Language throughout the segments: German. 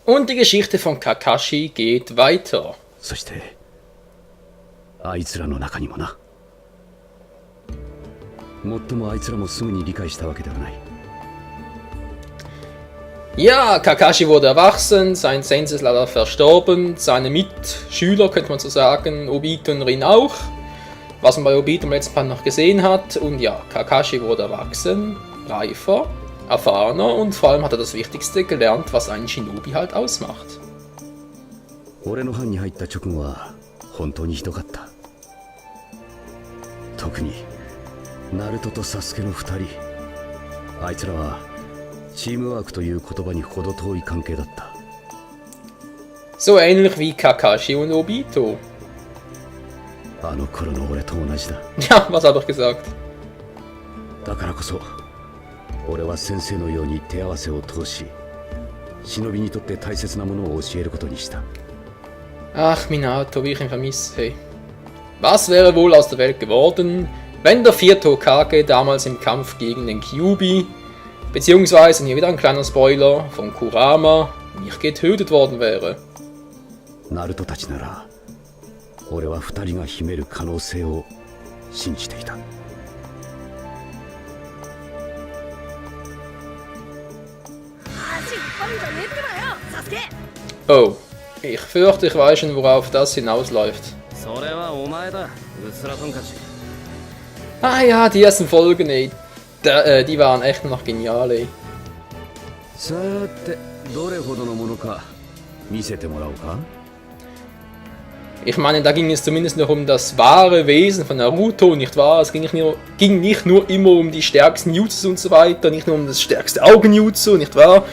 Und die Geschichte von Kakashi geht weiter. そしてあいつらの中にもな。もっともあいつらもすぐに理解したわけではない。 Ja, Kakashi wurde erwachsen, sein Sensei ist leider verstorben, seine Mitschüler, könnte man so sagen, Obito und Rin auch, was man bei Obito im letzten Part noch gesehen hat. Und ja, Kakashi wurde erwachsen, reifer, erfahrener und vor allem hat er das Wichtigste gelernt, was einen Shinobi halt ausmacht. 俺の班に入った直後は本当にひどかった。特にナルトとサスケの2人、あいつらはチームワークという言葉に程遠い関係だった。 So ähnlich wie Kakashi und Obito. あの頃の俺と同じだ。 Ja, was hat er gesagt? だからこそ俺は先生のように手合わせを通し、忍びにとって大切なものを教えることにした。 Ach, Minato, wie ich ihn vermisse. Hey. Was wäre wohl aus der Welt geworden, wenn der 4. Hokage damals im Kampf gegen den Kyuubi, beziehungsweise, hier wieder ein kleiner Spoiler, von Kurama, nicht getötet worden wäre? ナルトたちなら俺は2人が秘める可能性を信じていた。 Oh, ich fürchte, ich weiß schon, worauf das hinausläuft. それはお前だ、うつらトンカチ。 Ah ja, die ersten Folgen, ey. Die waren echt noch genial, ey. さてどれほどのものか見せてもらおうか。 Ich meine, da ging es zumindest noch um das wahre Wesen von Naruto, nicht wahr? Es ging nicht nur immer um die stärksten Jutsus und so weiter, nicht nur um das stärkste Augenjutsu, nicht wahr?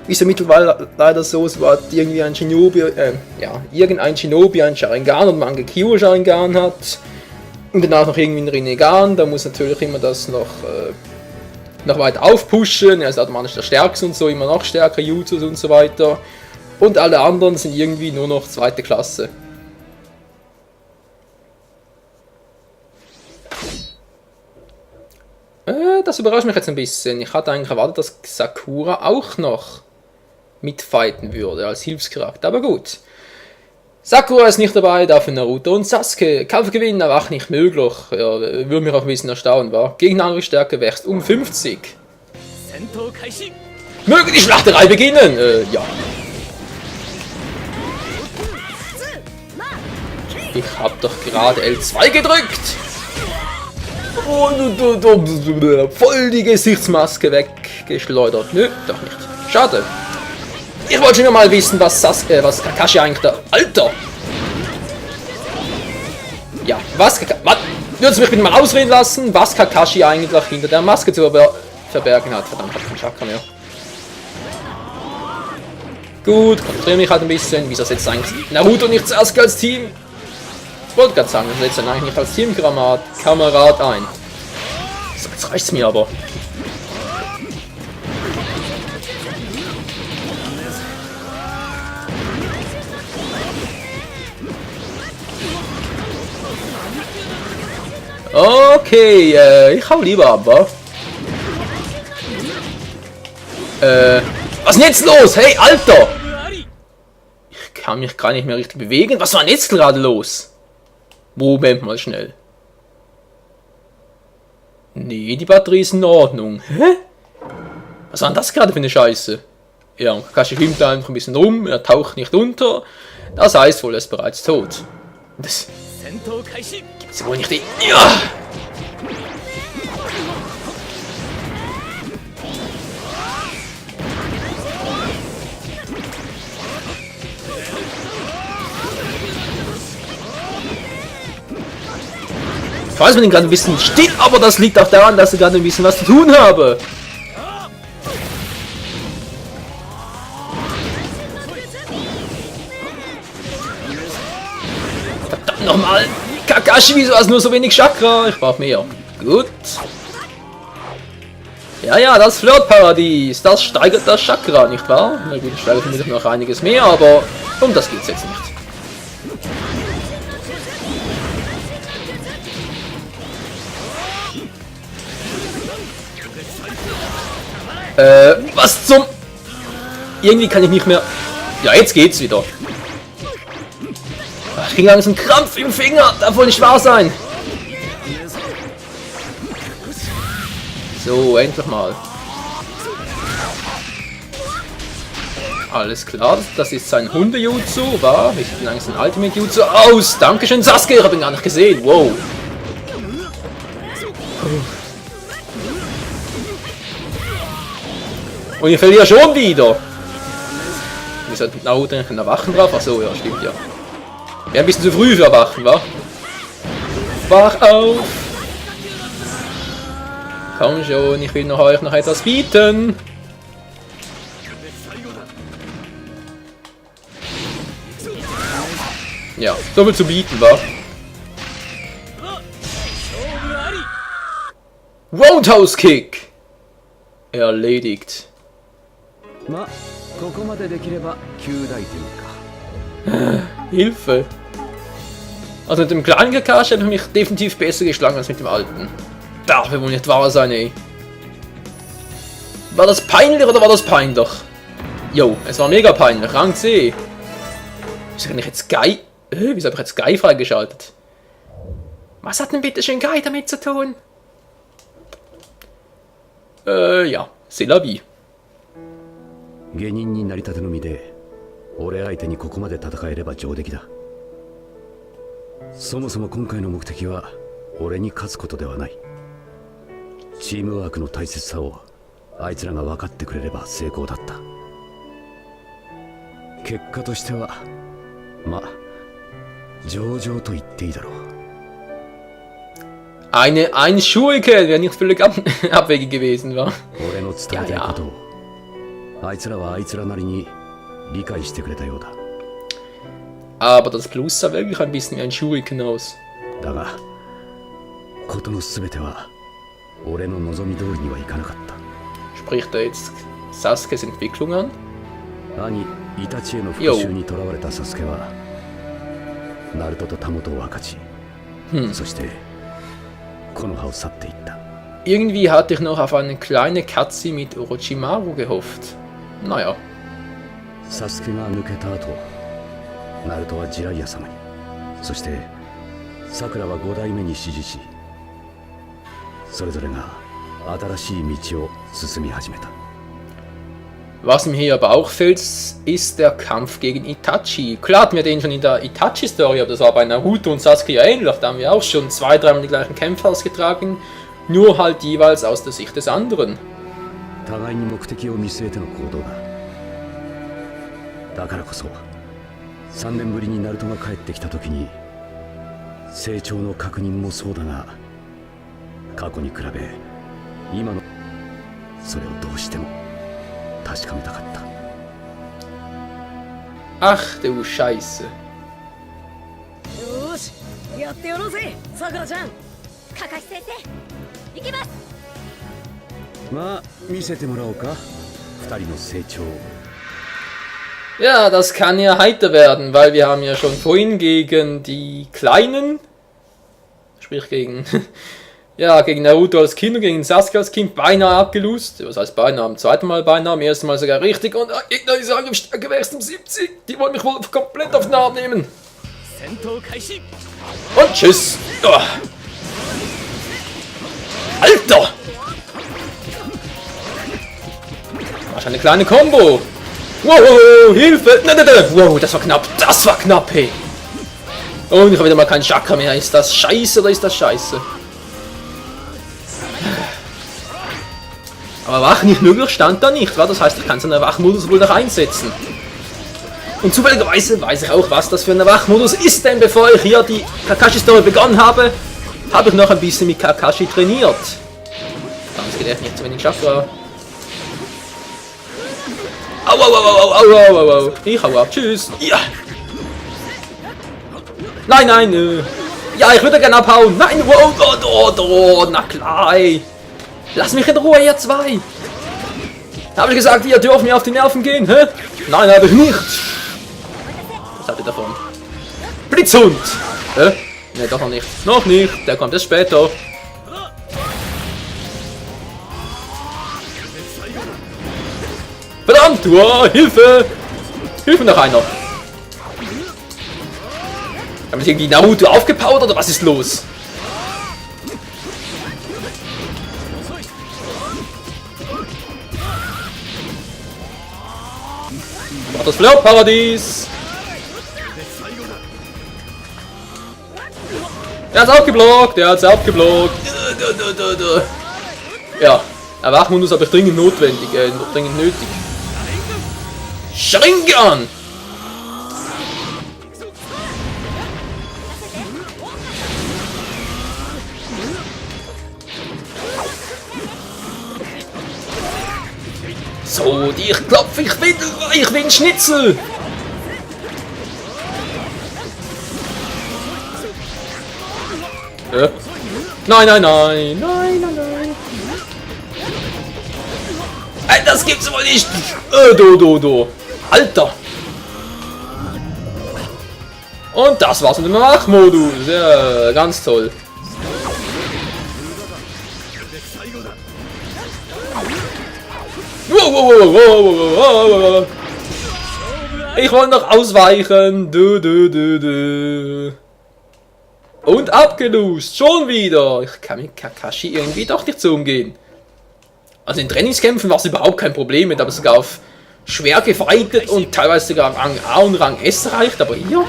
Wie es ja mittlerweile leider so, es war irgendwie ein Shinobi, irgendein Shinobi ein Sharingan und Mangekyo Sharingan hat und danach noch irgendwie ein Rinnegan, da muss natürlich immer das noch weiter aufpushen, er ist automatisch der Stärkste und so, immer noch stärker Jutsus und so weiter und alle anderen sind irgendwie nur noch zweite Klasse. Das überrascht mich jetzt ein bisschen. Ich hatte eigentlich erwartet, dass Sakura auch noch mitfighten würde als Hilfscharakter, aber gut. Sakura ist nicht dabei, dafür Naruto und Sasuke. Kampf gewinnen, aber auch nicht möglich. Ja, würde mich auch ein bisschen erstaunen, war. Gegnerische Stärke wächst um 50. Möge die Schlachterei beginnen! Ja. Ich hab doch gerade L2 gedrückt! Und voll die Gesichtsmaske weggeschleudert. Nö, doch nicht. Schade. Ich wollte schon mal wissen, was Kakashi eigentlich da... Alter! Ja, was würdest du mich bitte mal ausreden lassen, was Kakashi eigentlich hinter der Maske zu verbergen hat? Verdammt, ich hab keinen Chakra mehr. Gut, konzentriere mich halt ein bisschen. Wieso setzt eigentlich Naruto nicht zuerst als Team? Ich wollte gerade sagen, er setzt dann eigentlich nicht als Teamkamerad ein. So, jetzt reicht's mir aber. Okay, ich hau lieber ab, wa? Was ist denn jetzt los? Hey, Alter! Ich kann mich gar nicht mehr richtig bewegen. Was war denn jetzt gerade los? Moment mal schnell. Nee, die Batterie ist in Ordnung. Hä? Was war denn das gerade für eine Scheiße? Ja, und Kakashi schwimmt da einfach ein bisschen rum, er taucht nicht unter. Das heißt wohl, er ist bereits tot. Das gibt's wohl nicht. Ja! Ich weiß, ich bin gerade ein bisschen still, aber das liegt auch daran, dass ich gerade ein bisschen was zu tun habe. Verdammt nochmal! Kakashi, wieso hast du nur so wenig Chakra? Ich brauche mehr. Gut. Ja, ja, das Flirtparadies, das steigert das Chakra, nicht wahr? Na gut, ich steigert natürlich noch einiges mehr, aber um das geht's jetzt nicht. Was zum... Irgendwie kann ich nicht mehr... Ja, jetzt geht's wieder. Ich krieg langsam einen Krampf im Finger. Darf wohl nicht wahr sein. So, endlich mal. Alles klar, das ist sein Hunde-Jutsu, war? Ich bin langsam ein Ultimate-Jutsu aus. Dankeschön, Sasuke, ich hab ihn gar nicht gesehen. Wow. Und ich verliere schon wieder. Wir sollten Naruto eigentlich erwachen drauf. Achso, ja, stimmt ja. Wäre ein bisschen zu früh für Erwachen, wa? Wach auf! Komm schon, ich will euch noch etwas bieten. Ja, so viel zu bieten, wa? Roundhouse Kick! Erledigt. まあここまでできれば9大点か Hilfe! Also mit dem kleinen Kakashi habe ich mich definitiv besser geschlagen als mit dem alten. Darf wohl nicht wahr sein, ey. War das peinlich oder war das peinlich? Jo, es war mega peinlich. Rang C. Wieso kann ich jetzt Guy... wieso habe ich jetzt Guy freigeschaltet? Was hat denn bitte schön Guy damit zu tun? Ja. C'est la vie. 下人になりたての身で俺相手にここまで戦えれば上出来だ。そもそも今回の目的は俺に勝つことではない。チームワークの大切さをあいつらが分かってくれれば成功だった。結果としてはまあ上々と言っていいだろう。Ein Schurke, der nicht völlig abwegig gewesen war. 俺の伝えたいことをあいつらはあいつらなりに理解してくれたようだ。Aber das Plus sah wirklich ein bisschen wie ein Schuriken aus. だがことの全ては俺の望み通りにはいかなかった。 Spricht er jetzt Sasukes Entwicklung an? 兄イタチへの復讐にとらわれたサスケはナルトとタモトを分かち、そしてこの葉を去っていった。 Irgendwie hatte ich noch auf eine kleine Katze mit Orochimaru gehofft. Naja. サスケが抜けた後、ナルトはジライア様に、そしてサクラは5代目に師事し、それぞれが新しい道を進み始めた。 Was mir hier aber auch fehlt, ist der Kampf gegen Itachi. Klar hatten wir den schon in der Itachi-Story, aber das war bei Naruto und Sasuke ja ähnlich. Da haben wir auch schon 2-3 Mal die gleichen Kämpfe ausgetragen, nur halt jeweils aus der Sicht des anderen. 互いに目的を見据えての行動だ。だからこそ3年ぶりにナルトが帰ってきた時に成長の確認もそうだが、過去に比べ今のそれをどうしても確かめたかった。 Ach du Scheiße. よし、やってやろうぜ、さくらちゃん。カカシ先生、行きます。まあ見せてもらおうか、2人の成長。 Ja, das kann ja heiter werden, weil wir haben ja schon vorhin gegen die Kleinen, sprich gegen, ja, gegen Naruto als Kind und gegen Sasuke als Kind beinahe abgelust. Was heißt beinahe? Am zweiten Mal beinahe, am ersten Mal sogar richtig. Und Gegner ist Angriffsstärke gewesen um 70. Die wollen mich wohl komplett auf den Arm nehmen. Und tschüss. Oh. Alter! Wahrscheinlich eine kleine Combo. Wow, Hilfe! Nein, nein, nein. Wow, das war knapp. Das war knapp, hey. Und ich habe wieder mal keinen Chakra mehr. Ist das scheiße oder ist das scheiße? Aber wach nicht möglich stand da nicht, wa? Das heißt, ich kann seinen Wachmodus wohl noch einsetzen. Und zufälligerweise weiß ich auch, was das für ein Wachmodus ist, denn bevor ich hier die Kakashi-Story begonnen habe, habe ich noch ein bisschen mit Kakashi trainiert. Das geht echt nicht zu wenig Chakra. Au, au, au, au, au, au, au, au. Ich hau ab, tschüss. Ja. Nein, nein, ja, ich würde gerne abhauen. Nein, wow, oh, na klar, ey. Lass mich in Ruhe, ihr zwei. Habe ich gesagt, ihr dürft mir auf die Nerven gehen, hä? Nein, habe ich nicht. Was habt ihr davon? Blitzhund. Hä? Ne, doch noch nicht. Noch nicht, der kommt erst später. Verdammt, oh, Hilfe! Hilf mir noch einer. Haben wir irgendwie Naruto aufgepowert oder was ist los? Mach das Flair-Paradies! Er hat's abgeblockt, er hat's abgeblockt. Ja, Erwachmodus habe ich dringend notwendig, dringend nötig. Sharingan! So, dich klopf, ich will Schnitzel! Nein, nein, nein, nein, nein, nein. Ey, das gibt's wohl nicht! Do. Alter! Und das war's mit dem Mach-Modus. Ja, ganz toll. Wow. Ich wollte noch ausweichen. Und abgelöst. Schon wieder. Ich kann mit Kakashi irgendwie doch nicht so umgehen. Also in Trainingskämpfen war es überhaupt kein Problem mit, aber sogar auf schwer gefightet und teilweise sogar Rang A und Rang S erreicht, aber hier?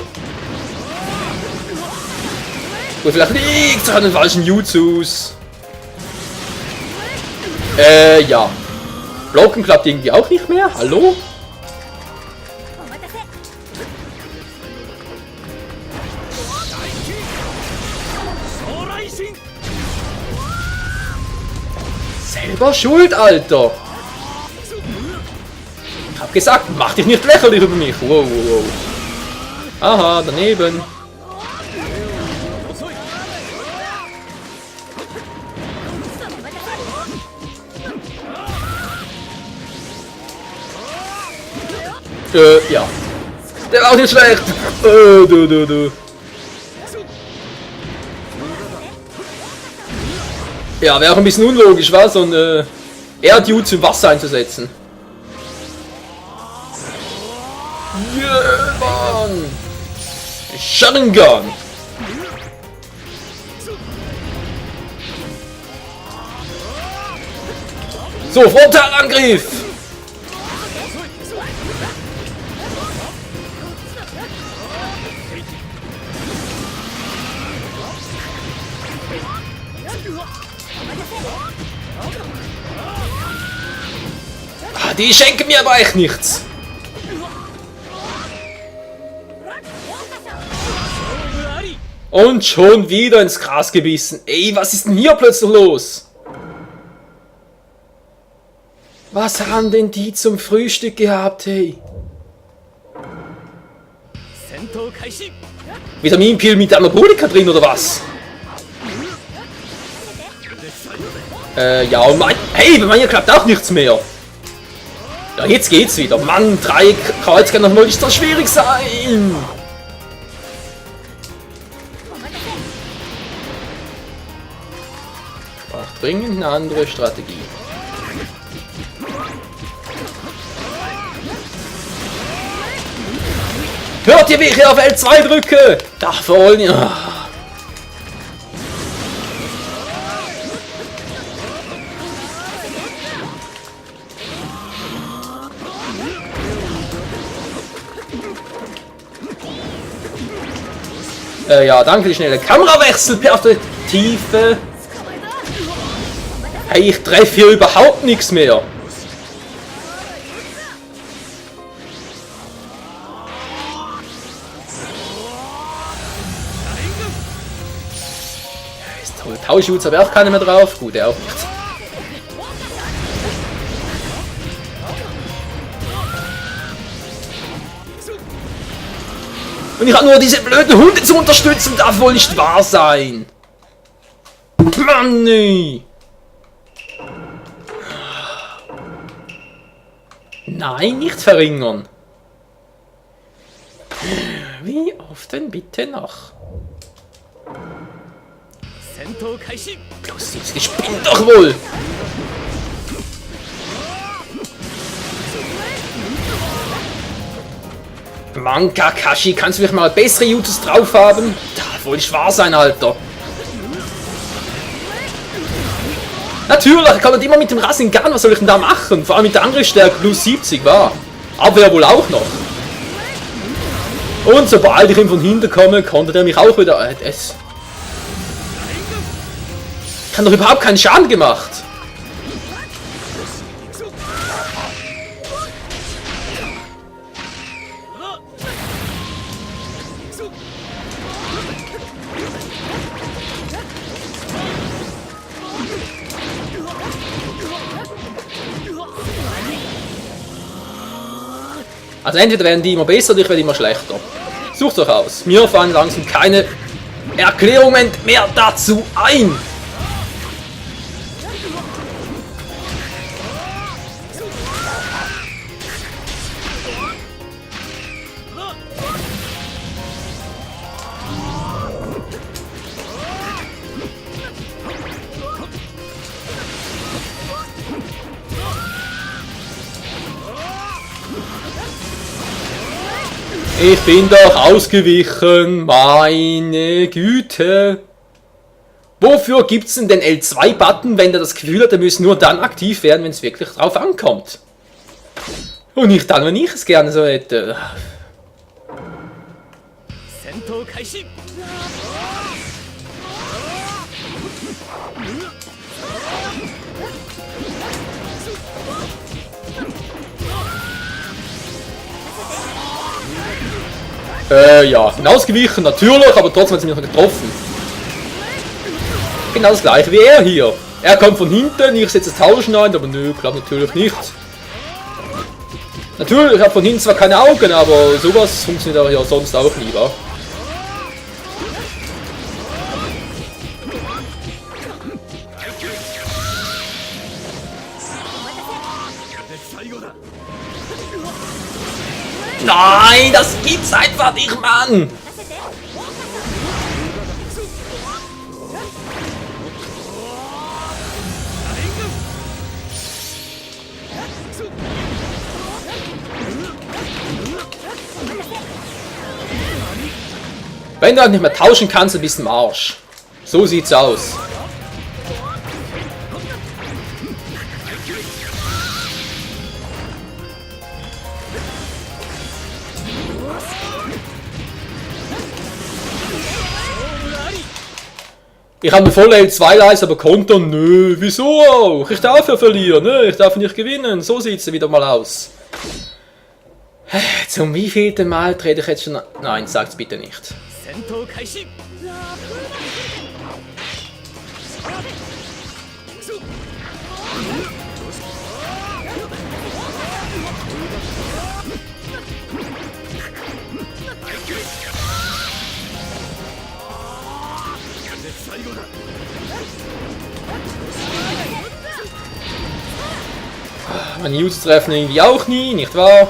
Gut, vielleicht liegt es an den falschen Jutsus. Ja. Blocken klappt irgendwie auch nicht mehr. Hallo? Selber schuld, Alter! Ich hab gesagt, mach dich nicht lächerlich über mich. Wow. Aha, daneben. Ja. Der war auch nicht schlecht. Du. Ja, wäre auch ein bisschen unlogisch, was? So ein Erdjutsu im Wasser einzusetzen. Yeah, Mann! Sharingan! So, Frontalangriff! Die schenken mir aber echt nichts. Und schon wieder ins Gras gebissen. Ey, was ist denn hier plötzlich los? Was haben denn die zum Frühstück gehabt, hey? Vitaminpil mit Anabolika drin oder was? Ja, und hey, bei mir klappt auch nichts mehr. Ja, jetzt geht's wieder. Mann, 3 Kreuz kann doch mal nicht so schwierig sein. Ich brauche dringend eine andere Strategie. Hört ihr, wie ich hier auf L2 drücke? Da wollen ja. Ja, danke, die schnelle Kamerawechselperspektive. Hey, ich treffe hier überhaupt nichts mehr. Ist toll. Tauschschutz habe ich auch keine mehr drauf. Gut, er auch nicht. Und ich habe nur diese blöden Hunde zu unterstützen, darf wohl nicht wahr sein. Mann, nee. Nein, nicht verringern. Wie oft denn bitte noch? Bloß jetzt gespinnt doch wohl. Mann, Kakashi, kannst du vielleicht mal bessere Jutsus drauf haben? Das wollte ich wahr sein, Alter. Natürlich, kann man immer mit dem Rasengan, was soll ich denn da machen? Vor allem mit der Angriffsstärke plus 70, war. Abwehr wohl auch noch. Und sobald ich ihm von hinten komme, konnte er mich auch wieder... Es kann doch überhaupt keinen Schaden gemacht. Also entweder werden die immer besser oder ich werde immer schlechter. Sucht euch aus. Mir fallen langsam keine Erklärungen mehr dazu ein. Ich bin doch ausgewichen, meine Güte. Wofür gibt's denn den L2-Button, wenn der das Gefühl hat, er müsse nur dann aktiv werden, wenn es wirklich drauf ankommt? Und nicht dann, wenn ich es gerne so hätte. Ja, hinausgewichen, natürlich, aber trotzdem hat sie mich noch getroffen. Genau das gleiche wie er hier. Er kommt von hinten, ich setze das Tauschen ein, aber nö, klappt natürlich nicht. Natürlich, ich habe von hinten zwar keine Augen, aber sowas funktioniert aber ja sonst auch nie, wa? Nein, das gibt's einfach nicht, Mann! Wenn du halt nicht mehr tauschen kannst, dann bist du im Arsch. So sieht's aus. Ich habe eine volle L2-Leiste, aber Kontern, nö, wieso auch? Ich darf ja verlieren, ne? Ich darf nicht gewinnen, so sieht es wieder mal aus. Zum wievielten Mal trete ich jetzt schon... Nein, sag's bitte nicht. Meine Jutsus treffen irgendwie auch nie, nicht wahr?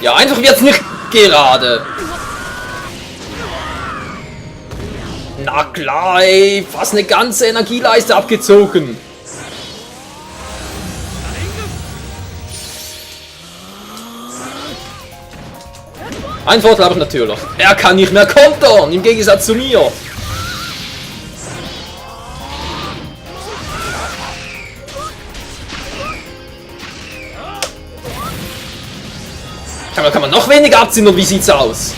Ja, einfach wird's nicht gerade. Na klar, ey, fast eine ganze Energieleiste abgezogen. Ein Vorteil habe ich natürlich. Er kann nicht mehr kontern, im Gegensatz zu mir. Kann man noch weniger abziehen und wie sieht's aus?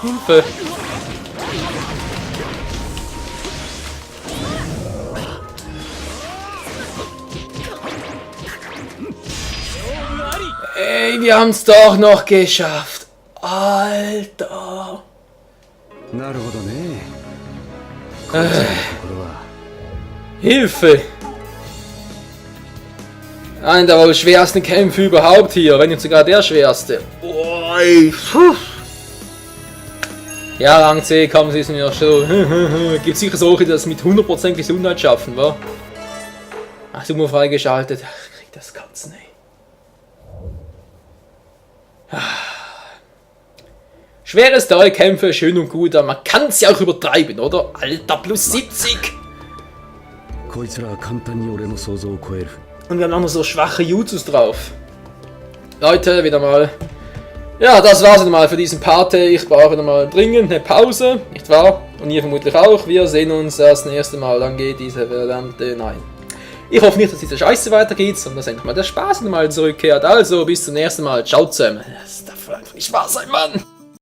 Hilfe! Ey, wir haben's doch noch geschafft. Alter. なるほどね。これは Hilfe! Einer der wohl schwersten Kämpfe überhaupt hier, wenn nicht sogar der schwerste. Ui, ja, Rang C, kommen sie es mir schon. Gibt sicher solche, die das mit 100% Gesundheit schaffen, wa? Ach, Sumo freigeschaltet. Ach, ich krieg das Kotzen, ey. Schwere Storykämpfe, schön und gut, aber man kann es ja auch übertreiben, oder? Alter, plus 70! こいつらは簡単に俺の想像を超える。 Und wir haben auch noch so schwache Jutsus drauf. Leute, wieder mal. Ja, das war's wieder mal für diesen Part. Ich brauche wieder mal dringend eine Pause, nicht wahr? Und ihr vermutlich auch. Wir sehen uns das nächste Mal. Dann geht diese verdammte... Nein. Ich hoffe nicht, dass diese Scheiße weitergeht, sondern dass endlich mal der Spaß wieder mal zurückkehrt. Also, bis zum nächsten Mal. Ciao zusammen. Das darf einfach nicht wahr sein, Mann.